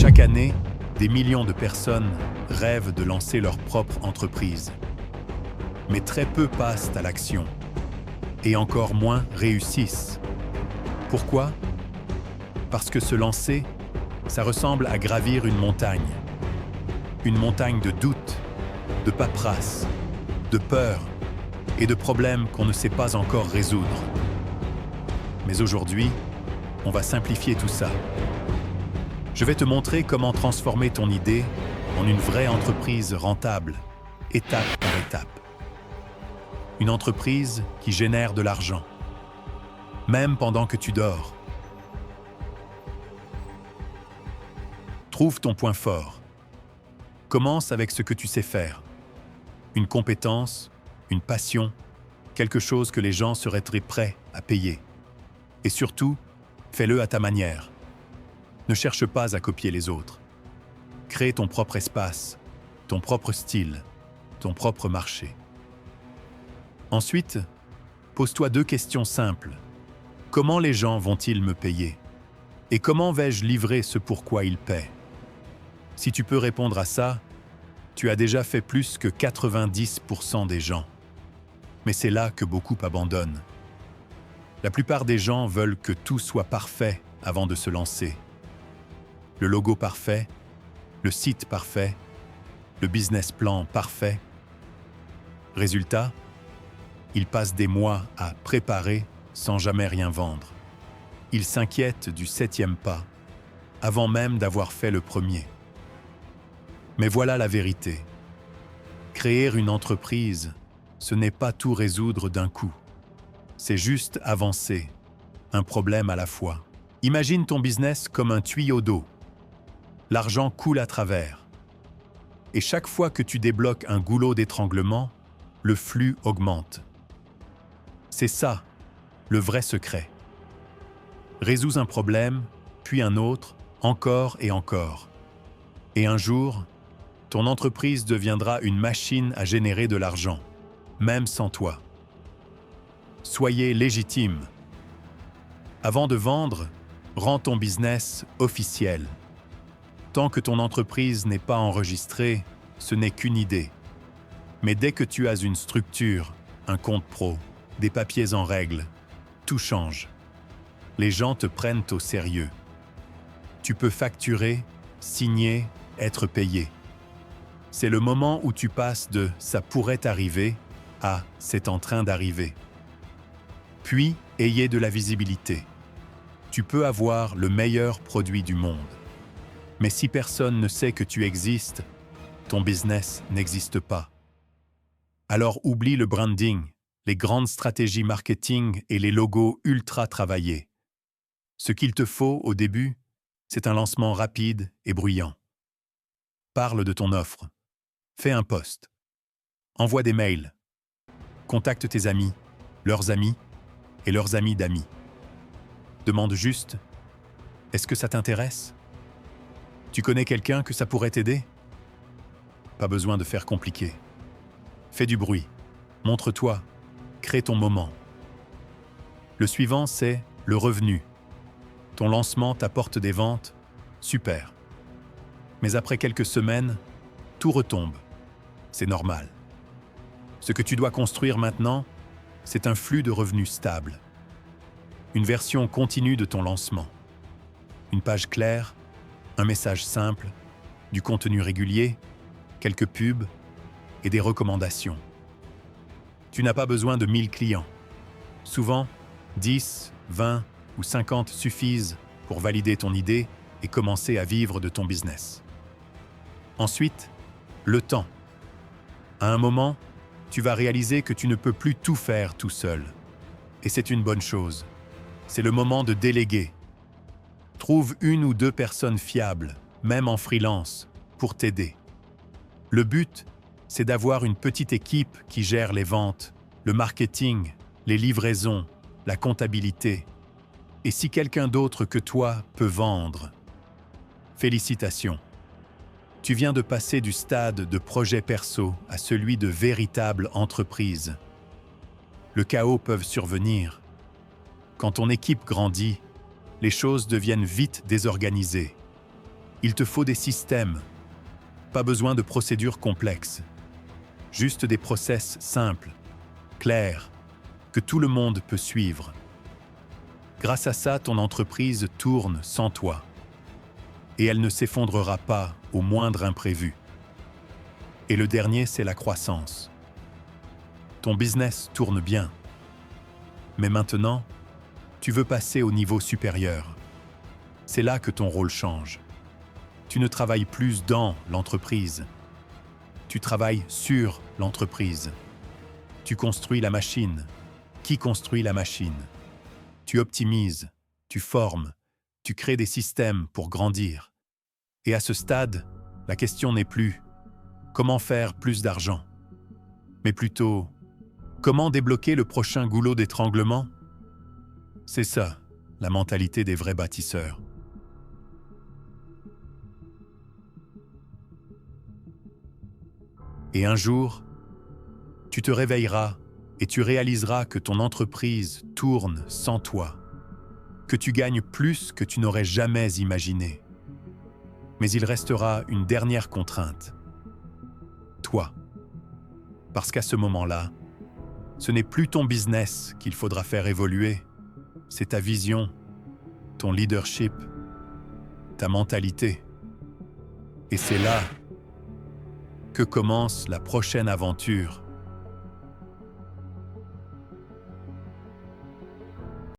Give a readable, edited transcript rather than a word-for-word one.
Chaque année, des millions de personnes rêvent de lancer leur propre entreprise. Mais très peu passent à l'action. Et encore moins réussissent. Pourquoi? Parce que se lancer, ça ressemble à gravir une montagne. Une montagne de doutes, de paperasse, de peur et de problèmes qu'on ne sait pas encore résoudre. Mais aujourd'hui, on va simplifier tout ça. Je vais te montrer comment transformer ton idée en une vraie entreprise rentable, étape par étape. Une entreprise qui génère de l'argent, même pendant que tu dors. Trouve ton point fort. Commence avec ce que tu sais faire. Une compétence, une passion, quelque chose que les gens seraient très prêts à payer. Et surtout, fais-le à ta manière. Ne cherche pas à copier les autres. Crée ton propre espace, ton propre style, ton propre marché. Ensuite, pose-toi 2 questions simples. Comment les gens vont-ils me payer? Et comment vais-je livrer ce pourquoi ils paient? Si tu peux répondre à ça, tu as déjà fait plus que 90% des gens. Mais c'est là que beaucoup abandonnent. La plupart des gens veulent que tout soit parfait avant de se lancer. Le logo parfait, le site parfait, le business plan parfait. Résultat, ils passent des mois à préparer sans jamais rien vendre. Ils s'inquiètent du 7e pas, avant même d'avoir fait le premier. Mais voilà la vérité. Créer une entreprise, ce n'est pas tout résoudre d'un coup. C'est juste avancer, un problème à la fois. Imagine ton business comme un tuyau d'eau. L'argent coule à travers. Et chaque fois que tu débloques un goulot d'étranglement, le flux augmente. C'est ça, le vrai secret. Résous un problème, puis un autre, encore et encore. Et un jour, ton entreprise deviendra une machine à générer de l'argent, même sans toi. Soyez légitime. Avant de vendre, rends ton business officiel. Tant que ton entreprise n'est pas enregistrée, ce n'est qu'une idée. Mais dès que tu as une structure, un compte pro, des papiers en règle, tout change. Les gens te prennent au sérieux. Tu peux facturer, signer, être payé. C'est le moment où tu passes de « ça pourrait arriver » à « c'est en train d'arriver ». Puis, ayez de la visibilité. Tu peux avoir le meilleur produit du monde. Mais si personne ne sait que tu existes, ton business n'existe pas. Alors oublie le branding, les grandes stratégies marketing et les logos ultra travaillés. Ce qu'il te faut au début, c'est un lancement rapide et bruyant. Parle de ton offre. Fais un post. Envoie des mails. Contacte tes amis, leurs amis et leurs amis d'amis. Demande juste « Est-ce que ça t'intéresse ? Tu connais quelqu'un que ça pourrait t'aider ? » Pas besoin de faire compliqué. Fais du bruit. Montre-toi. Crée ton moment. Le suivant, c'est le revenu. Ton lancement t'apporte des ventes, super. Mais après quelques semaines, tout retombe. C'est normal. Ce que tu dois construire maintenant, c'est un flux de revenus stable. Une version continue de ton lancement. Une page claire, un message simple, du contenu régulier, quelques pubs et des recommandations. Tu n'as pas besoin de 1000 clients. Souvent, 10, 20 ou 50 suffisent pour valider ton idée et commencer à vivre de ton business. Ensuite, le temps. À un moment, tu vas réaliser que tu ne peux plus tout faire tout seul. Et c'est une bonne chose. C'est le moment de déléguer. Trouve 1 ou 2 personnes fiables, même en freelance, pour t'aider. Le but, c'est d'avoir une petite équipe qui gère les ventes, le marketing, les livraisons, la comptabilité. Et si quelqu'un d'autre que toi peut vendre, félicitations. Tu viens de passer du stade de projet perso à celui de véritable entreprise. Le chaos peut survenir. Quand ton équipe grandit, les choses deviennent vite désorganisées. Il te faut des systèmes. Pas besoin de procédures complexes. Juste des process simples, clairs, que tout le monde peut suivre. Grâce à ça, ton entreprise tourne sans toi. Et elle ne s'effondrera pas au moindre imprévu. Et le dernier, c'est la croissance. Ton business tourne bien. Mais maintenant, tu veux passer au niveau supérieur. C'est là que ton rôle change. Tu ne travailles plus dans l'entreprise. Tu travailles sur l'entreprise. Tu construis la machine. Qui construit la machine? Tu optimises, tu formes, tu crées des systèmes pour grandir. Et à ce stade, la question n'est plus comment faire plus d'argent, mais plutôt comment débloquer le prochain goulot d'étranglement? C'est ça, la mentalité des vrais bâtisseurs. Et un jour, tu te réveilleras et tu réaliseras que ton entreprise tourne sans toi, que tu gagnes plus que tu n'aurais jamais imaginé. Mais il restera une dernière contrainte. Toi. Parce qu'à ce moment-là, ce n'est plus ton business qu'il faudra faire évoluer, c'est ta vision, ton leadership, ta mentalité. Et c'est là que commence la prochaine aventure.